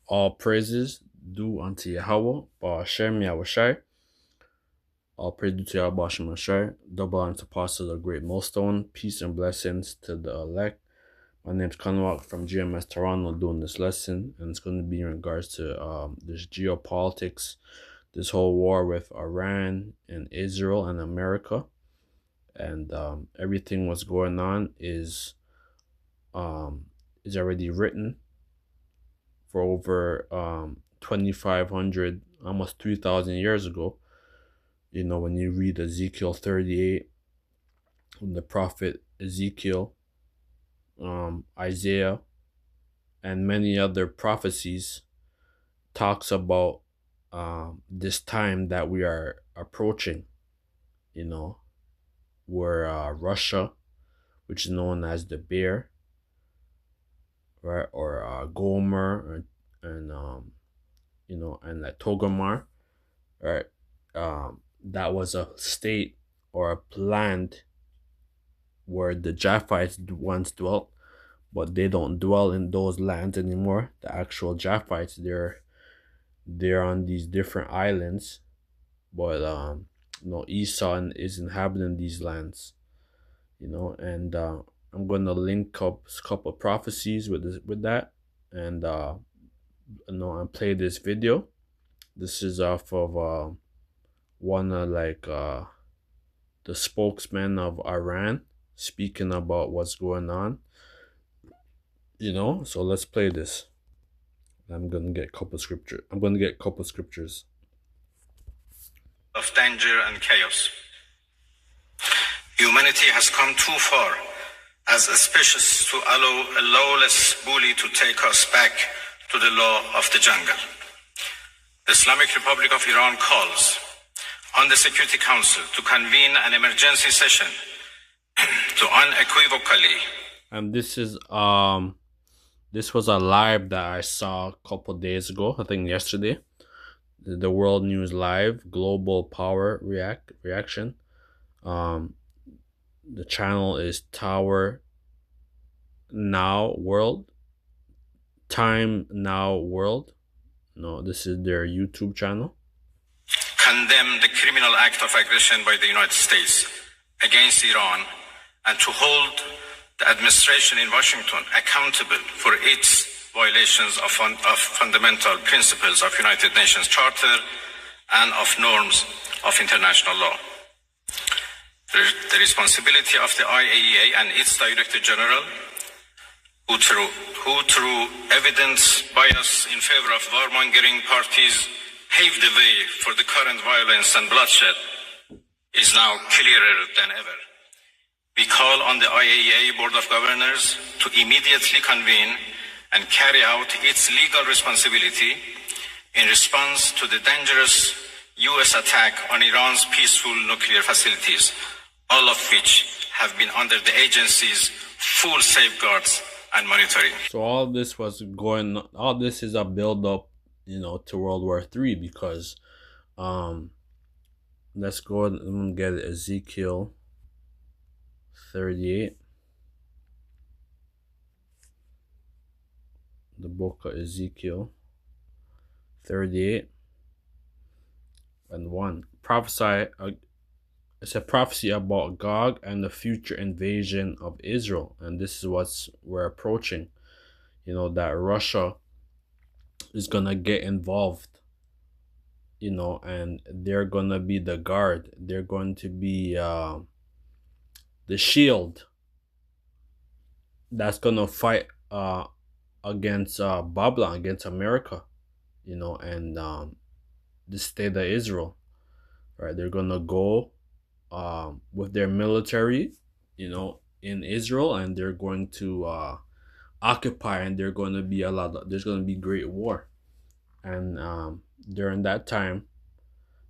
All praises due unto Yahweh, Ba'ashem Yahushai. All praise due to Yahweh Ba'ashem Yahushai. Double honor to Apostle of the Great Millstone. Peace and blessings to the elect. My name is Kanwak from GMS Toronto doing this lesson, and it's going to be in regards to this geopolitics, this whole war with Iran and Israel and America, and everything what's going on is already written for over 2,500, almost 3,000 years ago. You know, when you read Ezekiel 38, when the prophet Ezekiel, Isaiah, and many other prophecies talks about this time that we are approaching, you know, where Russia, which is known as the bear, right, or Gomer, and you know, and like Togomar, right, that was a state or a land where the Japhites once dwelt, but they don't dwell in those lands anymore. The actual Japhites, they're on these different islands, but you know, Esau is inhabiting these lands, you know, and I'm gonna link up a couple of prophecies with that, and you know, and play this video. This is off of one of the spokesman of Iran speaking about what's going on, you know. So let's play this. I'm gonna get a couple scriptures. Of danger and chaos. Humanity has come too far as a species to allow a lawless bully to take us back to the law of the jungle. The Islamic Republic of Iran calls on the Security Council to convene an emergency session to unequivocally. And this was a live that I saw a couple days ago, I think yesterday. The World News Live, Global Power Reaction. The channel is Tower Now World. Time Now World. No, this is their YouTube channel. Condemn the criminal act of aggression by the United States against Iran and to hold the administration in Washington accountable for its violations of fundamental principles of United Nations Charter and of norms of international law. The responsibility of the IAEA and its Director General, who through evidence bias in favor of warmongering parties paved the way for the current violence and bloodshed, is now clearer than ever. We call on the IAEA Board of Governors to immediately convene and carry out its legal responsibility in response to the dangerous U.S. attack on Iran's peaceful nuclear facilities, all of which have been under the agency's full safeguards and monitoring. So all this is a build up, you know, to World War III, because let's go and get Ezekiel 38. The book of Ezekiel 38 and 1. It's a prophecy about Gog and the future invasion of Israel. And this is what we're approaching. You know, that Russia is going to get involved, you know, and they're going to be the guard. They're going to be the shield that's going to fight against Babylon, against America, you know, and the state of Israel, right? They're going to go with their military, you know, in Israel, and they're going to occupy, and there's going to be great war. And during that time,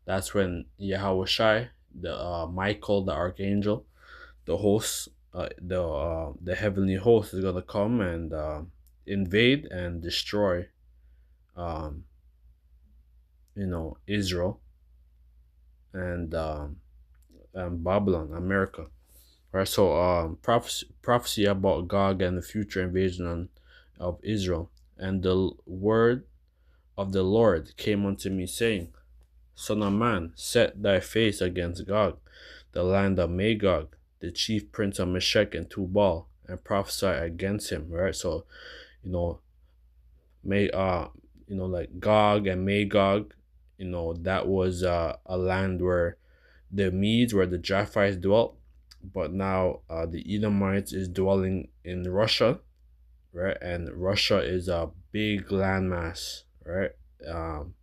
that's when Yahushai, the Michael, the archangel, the host, the heavenly host, is going to come and invade and destroy you know, Israel and Babylon, America. Right, so prophecy about Gog and the future invasion of Israel. And the word of the Lord came unto me, saying, Son of man, set thy face against Gog, the land of Magog, the chief prince of Meshech and Tubal, and prophesy against him. Right. So you know, May like Gog and Magog, that was a land where the Medes, where the Japhites dwelt, but now the Edomites is dwelling in Russia, right? And Russia is a big landmass, right? Um,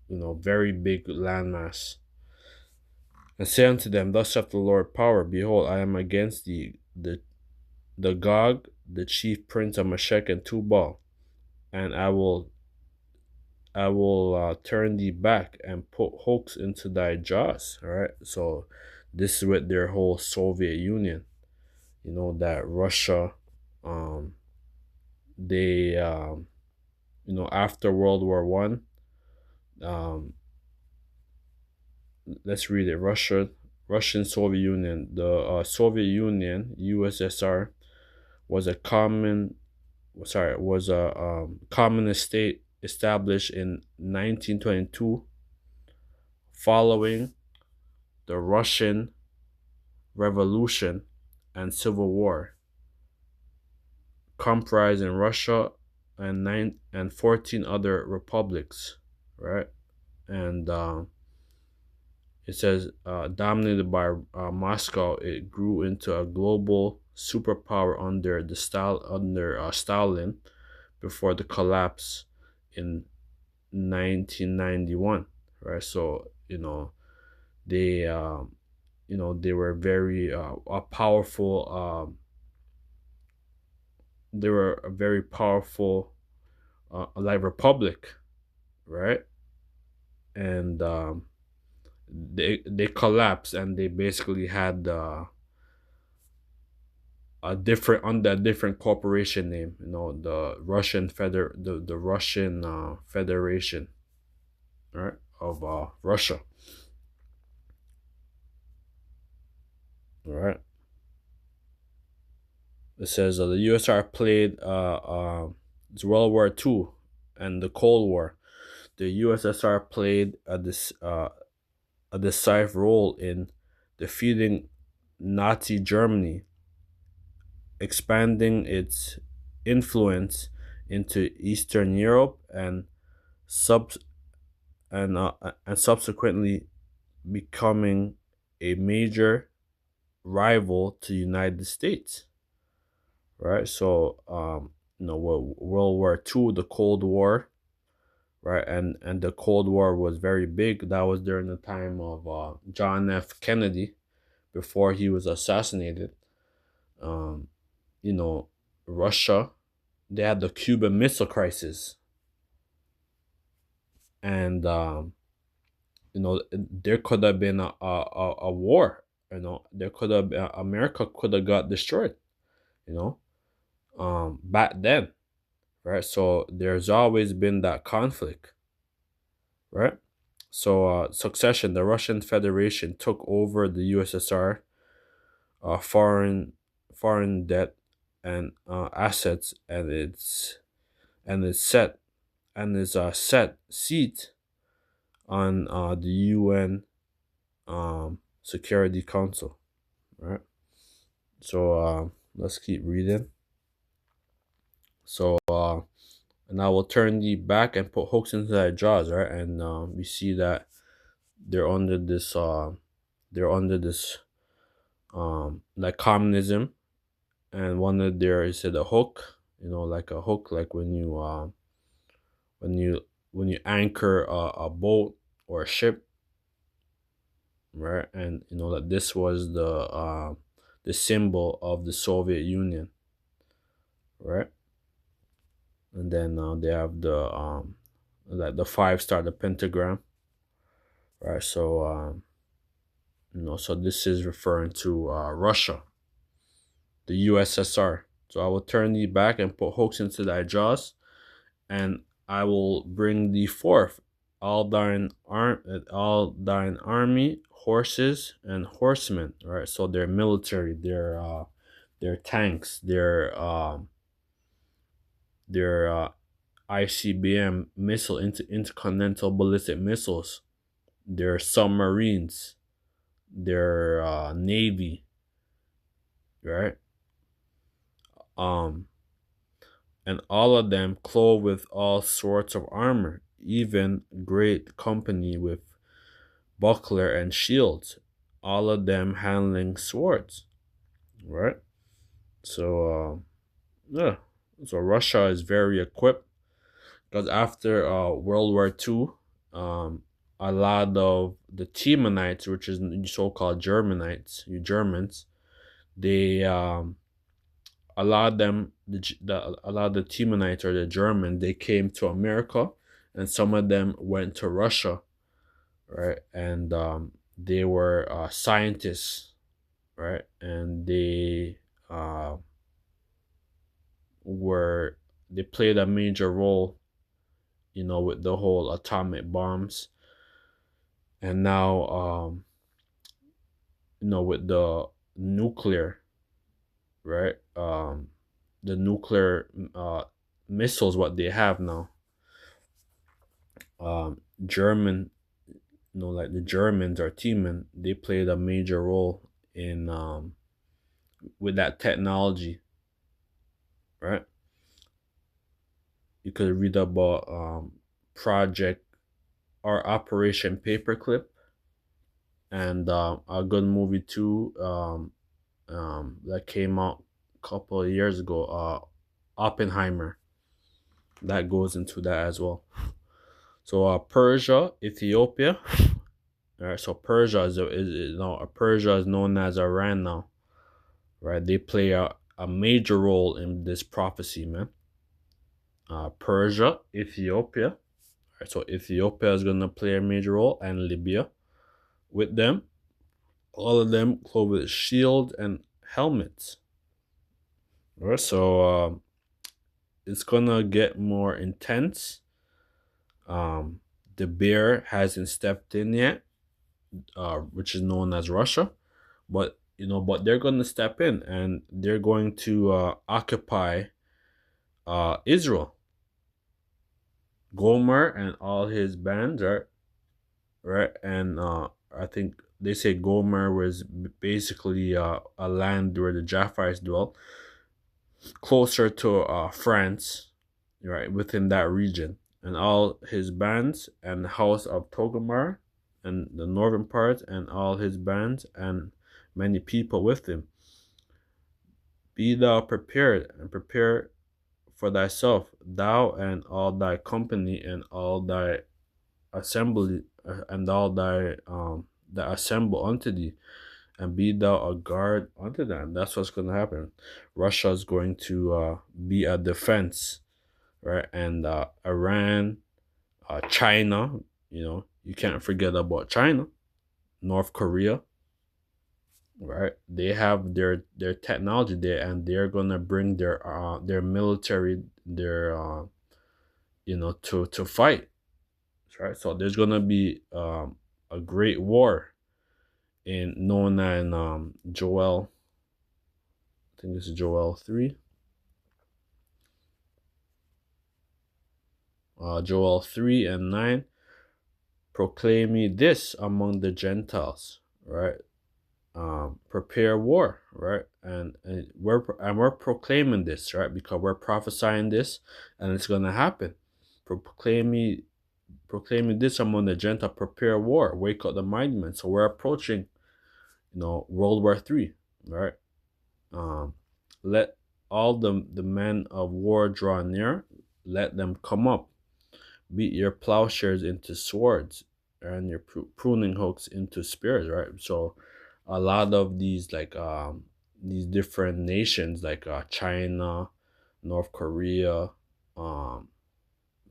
very big landmass. And say unto them, Thus saith the Lord power, behold, I am against the Gog, the chief prince of Meshech and Tubal, and I will turn thee back and put hooks into thy jaws. All right. So this is with their whole Soviet Union. That Russia, um, they, after World War I, um, let's read it. Russian Soviet Union. The Soviet Union, USSR, was a communist state established in 1922 following the Russian Revolution and Civil War, comprising Russia and 14 other republics, right? And it says, dominated by Moscow, it grew into a global superpower under Stalin before the collapse in 1991, right? So they they were very a powerful they were a very powerful like republic, right? And they collapsed, and they basically had a different corporation name, the Russian Federation, right, of Russia. All right. It says the USSR played it's World War II and the Cold War. The USSR played a decisive role in defeating Nazi Germany, expanding its influence into Eastern Europe sub and subsequently becoming a major rival to the United States. Right. So World War II, the Cold War, right, and the Cold War was very big. That was during the time of John F. Kennedy, before he was assassinated. Um, you know, Russia, they had the Cuban Missile Crisis, and there could have been a war. There could have been, America could have got destroyed. You know, back then, right? So there's always been that conflict, right? So succession, the Russian Federation took over the USSR, foreign debt and assets, and its set and its set seat on the UN Security Council, right? So let's keep reading. So and I will turn thee back and put hooks into thy jaws, right? And we see that they're under this like communism, and one of there is said a hook, like a hook, like when you anchor a boat or a ship, right? And that this was the symbol of the Soviet Union, right? And then they have the like the 5 star, the pentagram, right? So so this is referring to Russia, the USSR. So I will turn thee back and put hooks into thy jaws, and I will bring thee forth all thine army, horses and horsemen. Right. So they're military, they're tanks, they're ICBM missile, intercontinental ballistic missiles, their submarines, their navy, right? Um, and all of them clothed with all sorts of armor, even great company with buckler and shields, all of them handling swords, right? So, yeah, so Russia is very equipped because after World War II, a lot of the Temanites, which is so-called Germanites, you Germans, they a lot of them, a lot of the Temanites or the German, they came to America, and some of them went to Russia, right? And they were scientists, right? And uh, were they played a major role, with the whole atomic bombs, and now with the nuclear, right? The nuclear missiles, what they have now, German, like the Germans or Teeman, they played a major role in with that technology, right? You could read about Project or Operation Paperclip, and a good movie too, that came out a couple of years ago, Oppenheimer, that goes into that as well. So Persia, Ethiopia. All right, so Persia Persia is known as Iran now, right? They play a major role in this prophecy, man. Persia, Ethiopia. Right, so Ethiopia is gonna play a major role, and Libya with them. All of them clothed with shield and helmets. All right, so it's gonna get more intense. The bear hasn't stepped in yet, which is known as Russia, but they're gonna step in and they're going to occupy Israel. Gomer and all his bands, right, and I think they say Gomer was basically a land where the Japharites dwelt, closer to France, right, within that region, and all his bands and the house of Togomar and the northern part, and all his bands and many people with him. Be thou prepared, and prepare for thyself, thou and all thy company and all thy assembly, and all thy that assemble unto thee, and be thou a guard unto them. That's what's going to happen. Russia is going to be a defense, right? And Iran, China, you can't forget about China, North Korea, right? They have their technology there, and they're gonna bring their military, their to fight, right? So there's gonna be a great war in known in Joel. I think this is Joel 3. Joel 3 and 9. Proclaim ye this among the Gentiles, right? Prepare war, right? And we're proclaiming this, right? Because we're prophesying this, and it's gonna happen. Proclaiming this among the Gentiles, prepare war, wake up the mighty men. So we're approaching, World War III, right? Let all the men of war draw near, let them come up. Beat your plowshares into swords, and your pruning hooks into spears, right? So a lot of these different nations, like China, North Korea, um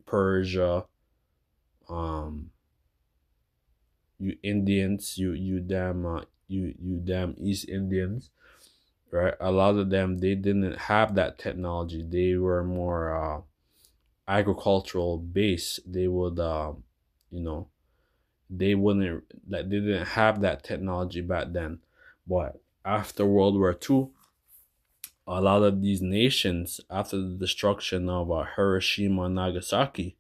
Persia, um you Indians, you damn East Indians, right? A lot of them, they didn't have that technology. They were more agricultural base. They would you know they wouldn't, like, they didn't have that technology back then. But after World War II, a lot of these nations after the destruction of Hiroshima and Nagasaki,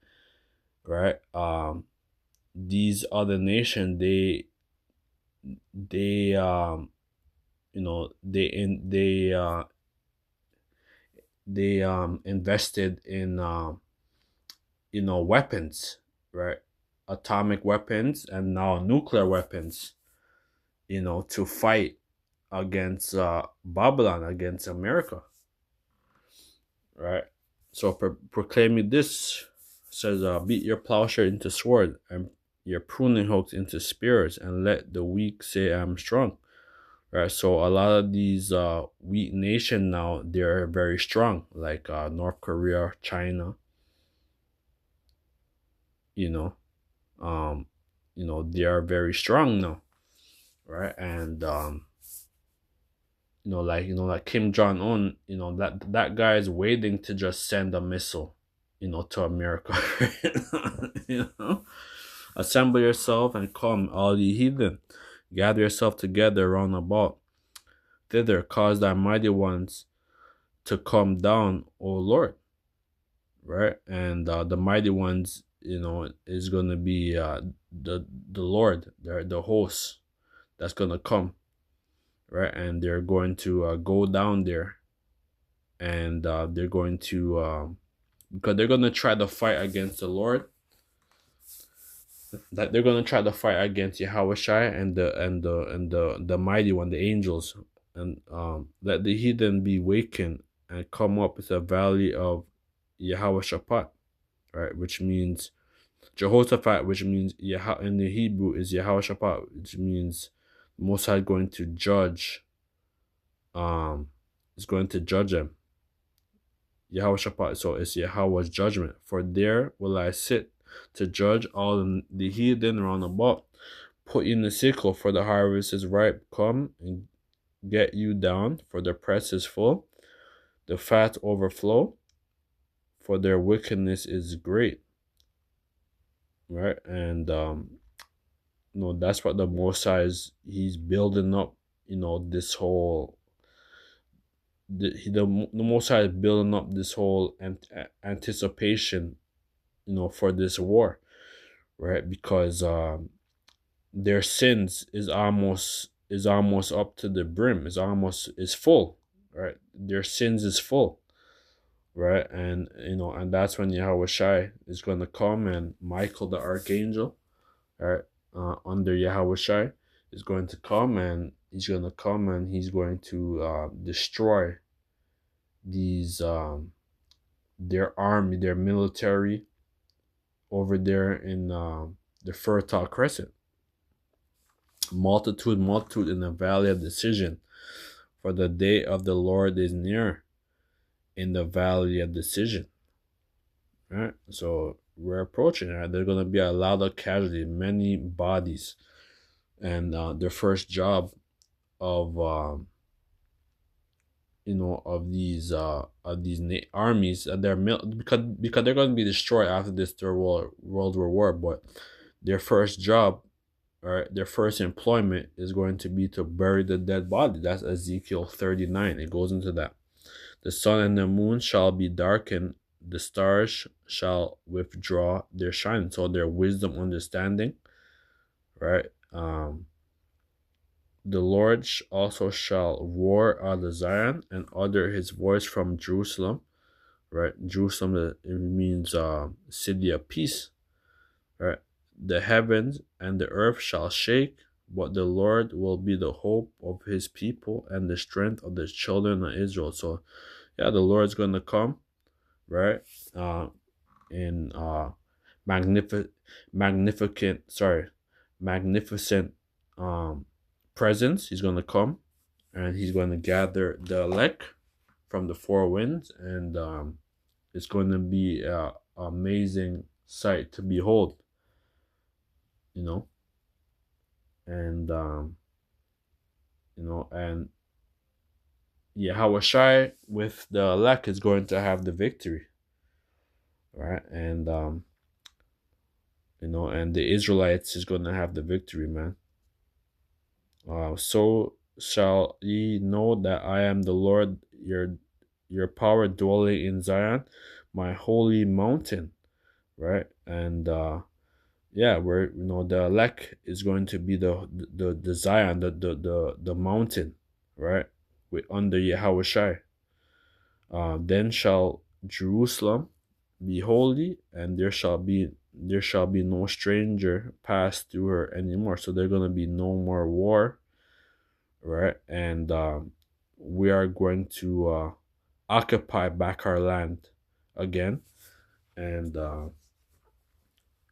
right? These other nations, they you know they invested in weapons, right? Atomic weapons and now nuclear weapons, to fight against Babylon, against America, right? So proclaiming this says, beat your plowshare into sword and your pruning hooks into spears, and let the weak say I'm strong. Right. So a lot of these weak nation now, they're very strong, like North Korea, China, you know, um, they are very strong now, right? And like Kim Jong Un, that guy is waiting to just send a missile, to America. you know, assemble yourself and come, all ye heathen, gather yourself together round about thither, cause thy mighty ones to come down, O Lord, right? And the mighty ones, is gonna be the Lord, the host that's gonna come, right? And they're going to go down there, and they're going to because they're gonna try to fight against the Lord, that they're gonna try to fight against Yahushai and the mighty one, the angels, and let the heathen be wakened and come up with a valley of Yahweh, right? Which means Jehoshaphat, which means in the Hebrew is Yahweh, which means Most High going to judge. Is going to judge them. Yahweh, so it's Yahweh's judgment. For there will I sit to judge all the heathen round about. Put in the sickle, for the harvest is ripe. Come and get you down, for the press is full. The fat overflow, for their wickedness is great. Right? And that's what the Most High is. He's building up, this whole. The Most High is building up this whole anticipation, for this war, right? Because their sins is almost up to the brim, is full, right? Their sins is full, right? And and that's when Yahweh Shai is going to come, and Michael the archangel, right, under Yahweh Shai, is going to come, and he's going to destroy these their army, their military over there in the Fertile Crescent. Multitude in the valley of decision, for the day of the Lord is near in the valley of decision. Right? So we're approaching it. Right? There's going to be a lot of casualties, many bodies, and the first job of armies, because they're going to be destroyed after this Third World War. But their first job, right, their first employment is going to be to bury the dead body. That's Ezekiel 39. It goes into that. The sun and the moon shall be darkened, the stars shall withdraw their shine. So their wisdom, understanding, right? The Lord also shall roar out of Zion and utter his voice from Jerusalem, right? Jerusalem, it means city of peace, right? The heavens and the earth shall shake, but the Lord will be the hope of his people and the strength of the children of Israel. So, yeah, the Lord's going to come, right? In magnificent presence. He's going to come, and he's going to gather the elect from the four winds, and it's going to be an amazing sight to behold, and and Yahweh Shai with the elect is going to have the victory, right? And and the Israelites is going to have the victory, man. So shall ye know that I am the Lord your power dwelling in Zion, my holy mountain, right? And yeah, where the elect is going to be the Zion, the mountain, right? With under Yahweh. Then shall Jerusalem be holy, and there shall be no stranger pass through her anymore. So there's gonna be no more war, right? And we are going to occupy back our land again. And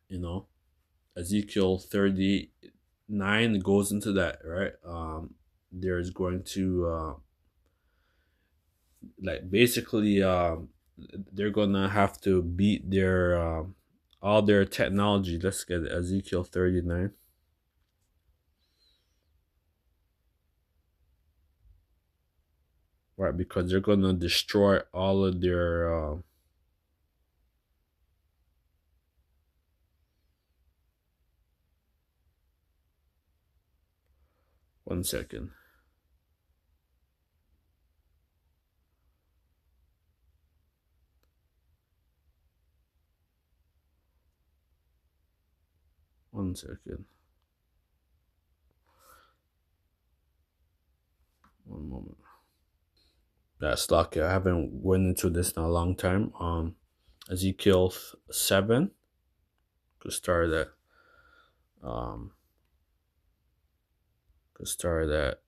you know, Ezekiel 39 goes into that, right? There's going to like basically they're gonna have to beat their all their technology. Let's get Ezekiel 39. Right, because they're gonna destroy all of their 1 second. 1 second. One moment. That's lucky. I haven't went into this in a long time. Ezekiel 7. Could start at um could start at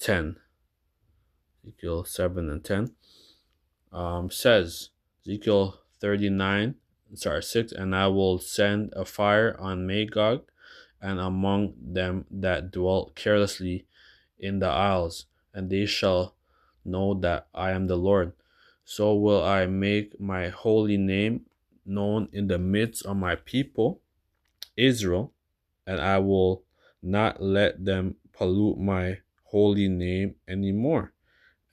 10. Ezekiel 7 and 10. Says Ezekiel 39, sorry, 6, and I will send a fire on Magog and among them that dwell carelessly in the isles, and they shall know that I am the Lord. So will I make my holy name known in the midst of my people, Israel, and I will not let them pollute my holy name anymore.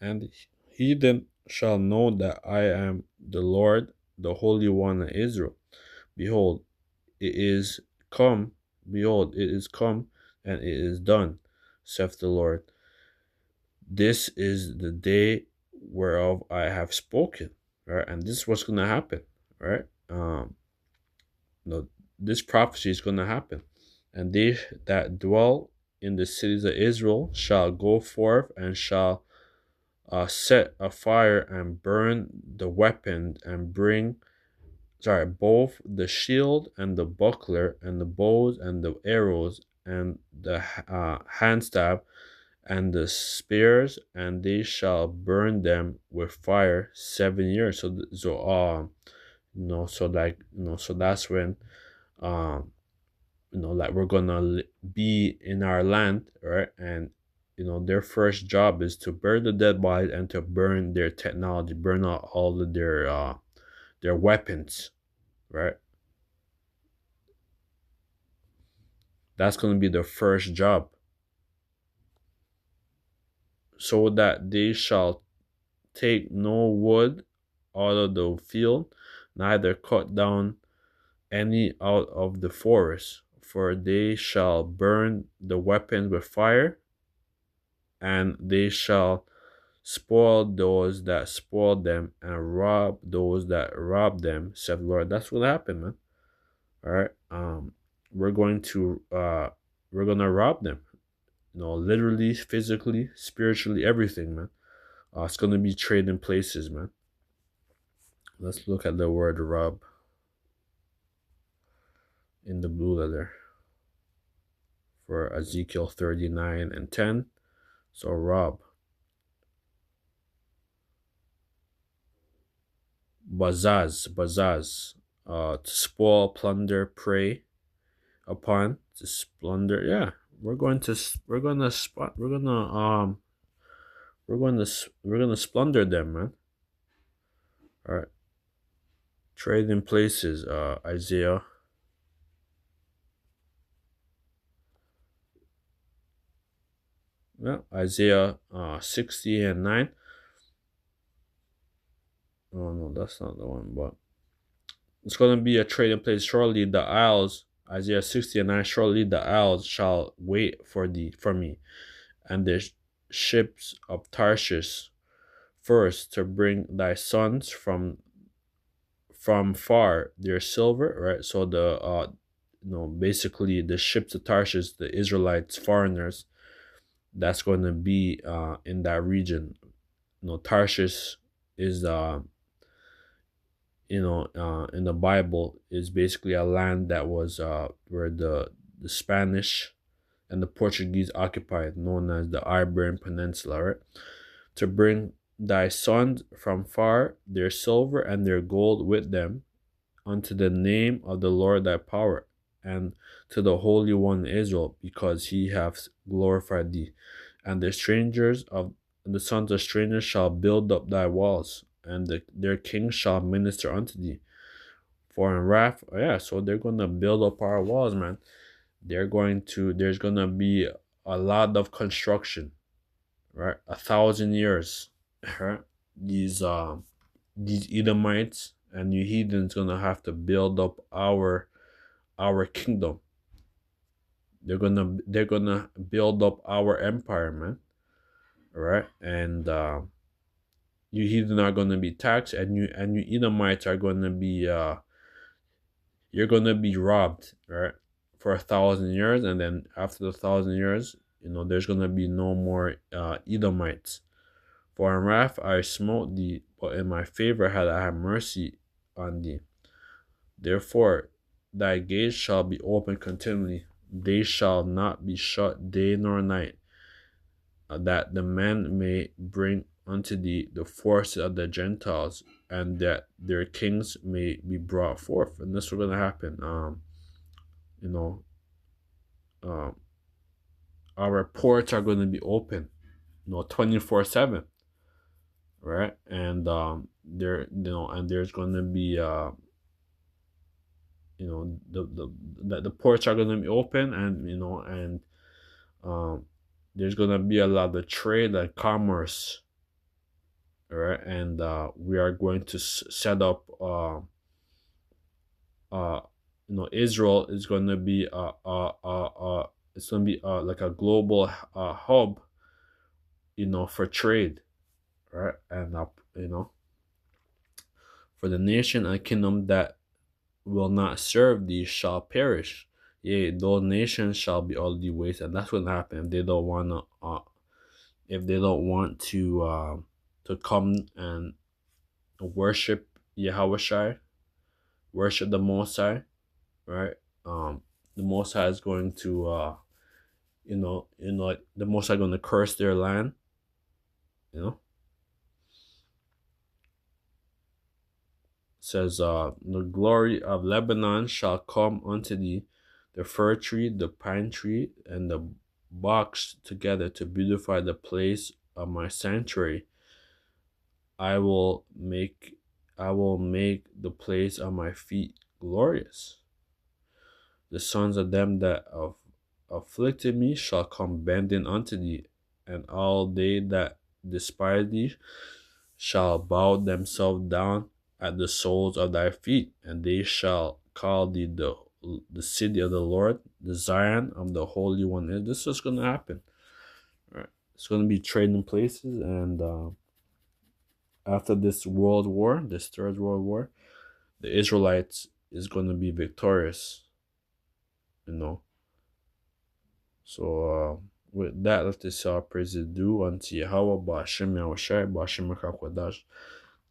And heathen shall know that I am the Lord, the Holy One of Israel. Behold, it is come, behold, it is come, and it is done, saith the Lord. This is the day whereof I have spoken, right? And this is what's going to happen, right? No, this prophecy is going to happen. And they that dwell in the cities of Israel shall go forth and shall set a fire and burn the weapon and bring both the shield and the buckler and the bows and the arrows and the handstaff and the spears, and they shall burn them with fire 7 years. So that's when um like we're gonna be in our land, right? And their first job is to burn the dead bodies and to burn their technology, burn out all of their weapons, right? That's gonna be the first job, so that they shall take no wood out of the field, neither cut down any out of the forest, for they shall burn the weapons with fire, and they shall spoil those that spoil them, and rob those that rob them, said the Lord. That's what happened, man. All right. We're going to we're gonna rob them. Literally, physically, spiritually, everything, man. It's gonna be trading places, man. Let's look at the word rob in the blue letter for Ezekiel 39 and 10. So rob. Bazaz, to spoil, plunder, prey upon, to plunder. Yeah, we're gonna splendor them, man. All right, trade in places. Isaiah. Yeah, Isaiah 60 and 9. Oh no, that's not the one, but it's gonna be a trading place. Surely the isles, Isaiah 60 and 9. Surely the isles shall wait for me, and the ships of Tarshish first to bring thy sons from far their silver, right? So the basically the ships of Tarshish, the Israelites, foreigners, that's going to be in that region. Tarshish is in the Bible is basically a land that was where the Spanish and the Portuguese occupied, known as the Iberian Peninsula, right? To bring thy sons from far their silver and their gold with them unto the name of the Lord thy power, and to the Holy One Israel, because he hath glorified thee. And the sons of strangers shall build up thy walls, and their kings shall minister unto thee. For in wrath, oh yeah, so they're gonna build up our walls, man. There's gonna be a lot of construction, right? 1,000 years, right? These Edomites and you heathens gonna have to build up our kingdom. They're gonna build up our empire, man. All right, and you heathen are gonna be taxed, and you Edomites are gonna be you're gonna be robbed, right, for 1,000 years, and then after the 1,000 years, there's gonna be no more Edomites. For in wrath I smote thee, but in my favor had I had mercy on thee. Therefore, thy gates shall be open continually, they shall not be shut day nor night, that the man may bring unto thee the forces of the Gentiles, and that their kings may be brought forth. And this is going to happen. You know, um, our ports are going to be open, 24/7, right? And and there's going to be the ports are going to be open, and um there's going to be a lot of trade and commerce, right? And we are going to set up uh Israel is going to be it's going to be like a global hub, for trade, right? And for the nation and kingdom that will not serve thee shall perish. Yea, those nations shall be utterly waste, and that's what happen if they don't want to. If they don't want to come and worship Yahweh, worship the Most High, right? The Most High is going to, the Most High going to curse their land, you know. Says, the glory of Lebanon shall come unto thee, the fir tree, the pine tree, and the box together to beautify the place of my sanctuary. I will make the place of my feet glorious. The sons of them that afflicted me shall come bending unto thee, and all they that despise thee shall bow themselves down at the soles of thy feet, and they shall call thee the city of the Lord, the Zion of the Holy One. And this is going to happen. All right, it's going to be trading places, and after this world war, this third world war, the Israelites is going to be victorious. So with that, let us all praise is due unto Yahweh, Ba'ashem Yahushai, Ba'ashem Akakwadash.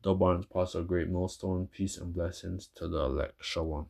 Double and pass a great millstone, peace and blessings to the elect. Shalom.